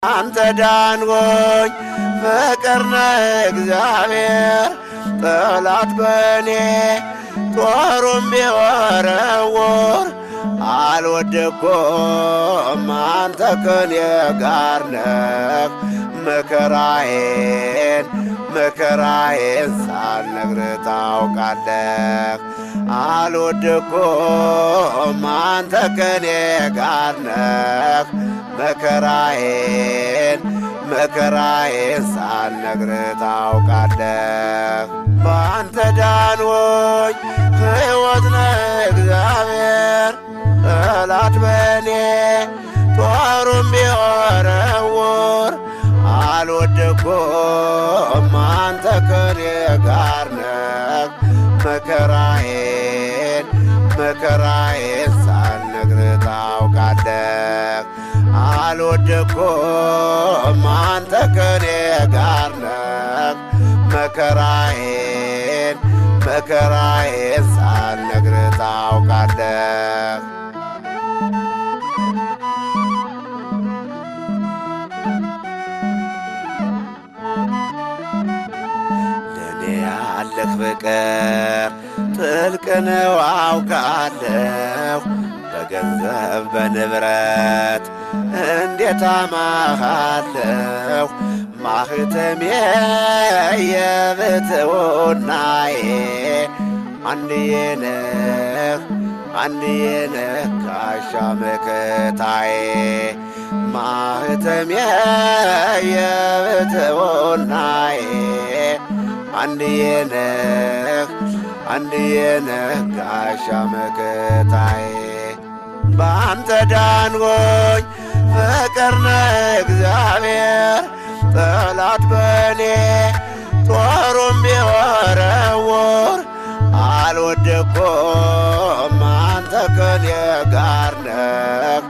አንተ ዳንጎኝ ፍቅር ነህ እግዚአብሔር ጠላት በኔ ጦሩም ቢወረውር አልወደኩም አንተ ከኔ ጋር ነህ። መከራዬን ሳልነግርህ ታውቃለህ። አልወደኩም አንተ ከኔ ጋር ነህ። መከራዬን ሳልነግርህ ታውቃለህ። በአንተ ዳንኩኝ ሕይወት ነህ እግዚአብሔር ጠላት በኔ ጦሩም ቢወረውር አልወደኩም አንተ ከኔ ጋር ነህ። መከራዬን ሳልነግርህ ታውቃለህ። አልወደኩም አንተ ከኔ ጋር ነህ። መከራዬን ሳልነግርህ ታውቃለህ። ለኔ ያለህ ፍቅር ጥልቅ ነው አውቃለሁ። በገንዘብ በንብረት እንዴት አማሃለሁ። ማህተሜ የብሕትውናዬ አንድዬ ነህ ጋሻ መከታዬ። ማህተሜ የብሕትውናዬ አንድዬ ነህ ጋሻ መከታዬ። በአንተ ዳንኩኝ ፍቅር ነህ እግዚአብሔር ጠላት በኔ ጦሩም ቢወረውር አልወደኩም አንተ ከኔ ጋር ነህ።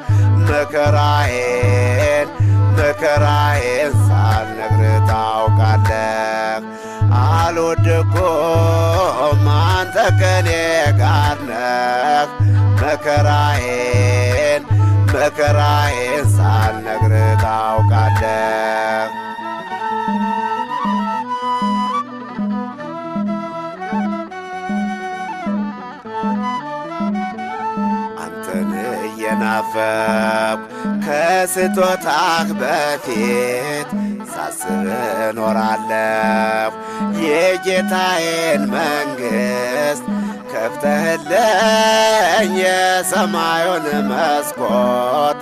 መከራዬን ሳልነግርህ ታውቃለህ። አልወደኩም አንተ ከኔ ጋር ነህ። መከራዬን ሳልነግርህ ታውቃለህ። አንተን እየናፈቅሁ ከስጦታህ በፊት ሳስብ እኖራለሁ። የጌታዬን መንግሥት ከፍተህልኝ የሰማዩን መስኮት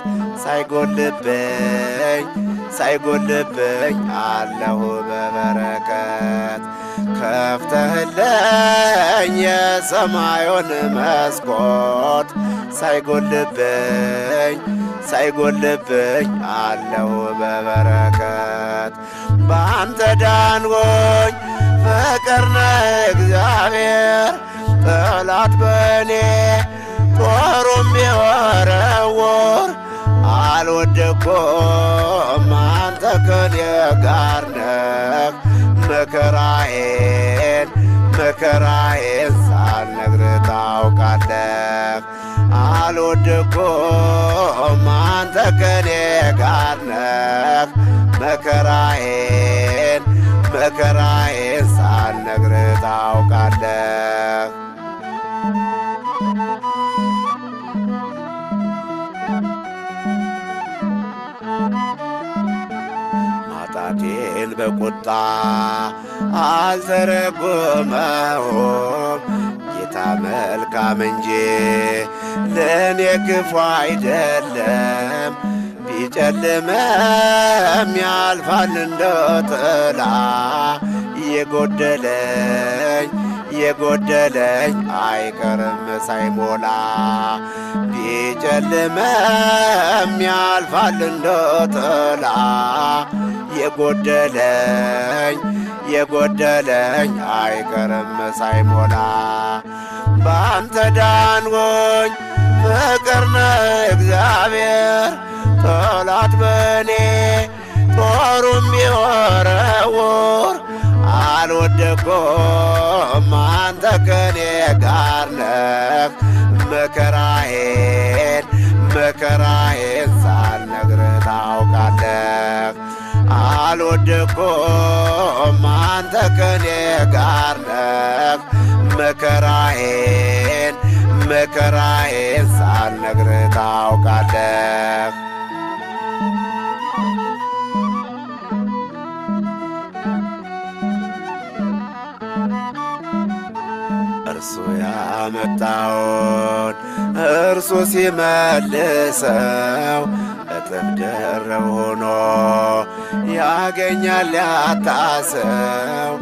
ሳይጎልብኝ አለሁ በበረከት። ከፍተህልኝ የሰማዩን መስኮት ሳይጎልብኝ አለሁ በበረከት። በአንተ ዳንኩኝ ፍቅር ነህ እግዚአብሔር ጠላት በኔ ጦሩም ቢወረውር አልወደኩም አንተ ከኔ ጋር ነህ። መከራዬን ሳልነግርህ ታውቃለህ። አልወደኩም አንተ ከኔ ጋር ነህ። መከራዬን ሳልነግርህ ታውቃለህ። ማጣቴን በቁጣ አልተረጎመውም ጌታ መልካም እንጂ ለእኔ ክፉ አይደለም። ቢጨልምም ያልፋል እንደ ጥላ የጎደለኝ አይቀርም ሳይሞላ። ቢጨልምም ያልፋል እንደ ጥላ የጎደለኝ አይቀርም ሳይሞላ። በአንተ ዳንኩኝ ፍቅር ነህ እግዚአብሔር ጠላት በኔ ጦሩም ቢወረውር አልወደኩም አንተ ከኔ ጋር ነህ። መከራዬን ሳልነግርህ ታውቃለህ። አልወደኩም አንተ ከኔ ጋር ነህ። መከራዬን ሳልነግርህ ታውቃለህ። እርሱ ያመጣውን እርሱ ሲመልሰው እጥፍ ድርብ ሆኖ ያገኛል ያጣ ሰው።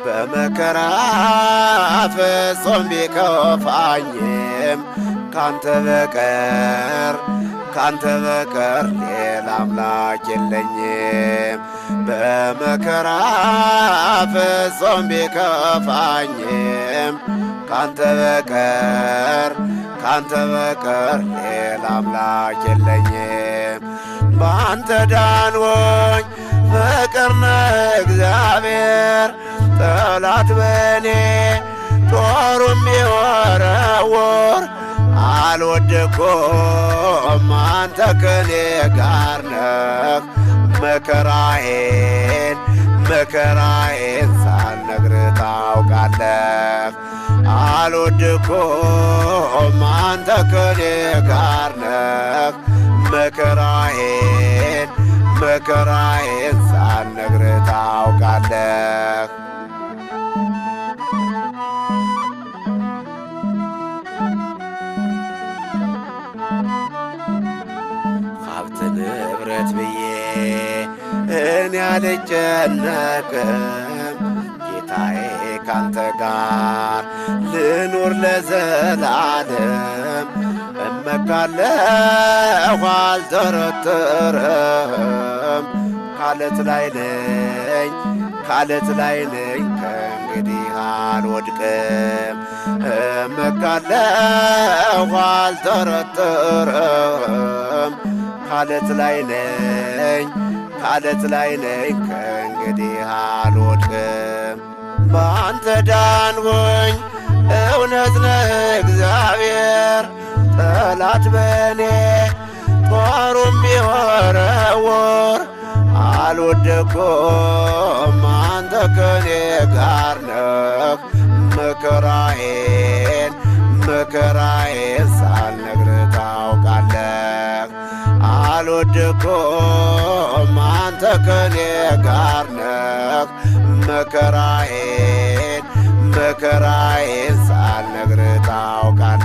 በመከራ ፍጹም ቢከፋኝም ካንተ በቀር ሌላ አምላክ የለኝም። በመከራ ፍጹም ቢከፋኝም ካንተ በቀር ሌላ አምላክ የለኝም። በአንተ ዳንኩኝ ፍቅር ነህ እግዚአብሔር። ጠላት በኔ ጦሩም ቢወረውር አልወደኩም አንተ ከኔ ጋር ነህ። መከራዬን ሳልነግርህ ታውቃለህ። አልወደኩም አንተ ከኔ ጋር ነህ። መከራዬን ሳልነግርህ ታውቃለህ። ሀብት ንብረት ብዬ እኔ አልጨነቅም። ጌታዬ ካንተ ጋር ልኑር ለዘላለም። እመካለሁ አልጠረጥርም። ካለት ላይ ነኝ ከእንግዲህ አልወድቅም። እመካለሁ አልጠረጥርም። ካለት ላይ ነኝ ከእንግዲህ አልወድቅም። በአንተ ዳንኩኝ እውነት ነህ እግዚአብሔር። ጠላት በኔ ጦሩም ቢወረውር አልወደኩም አንተ ከኔ ጋር ነህ። መከራዬን ሳልነግርህ ታውቃለህ። አልወደኩም አንተ ከኔ ጋር ነህ። መከራዬን ሳልነግርህ ታውቃለህ።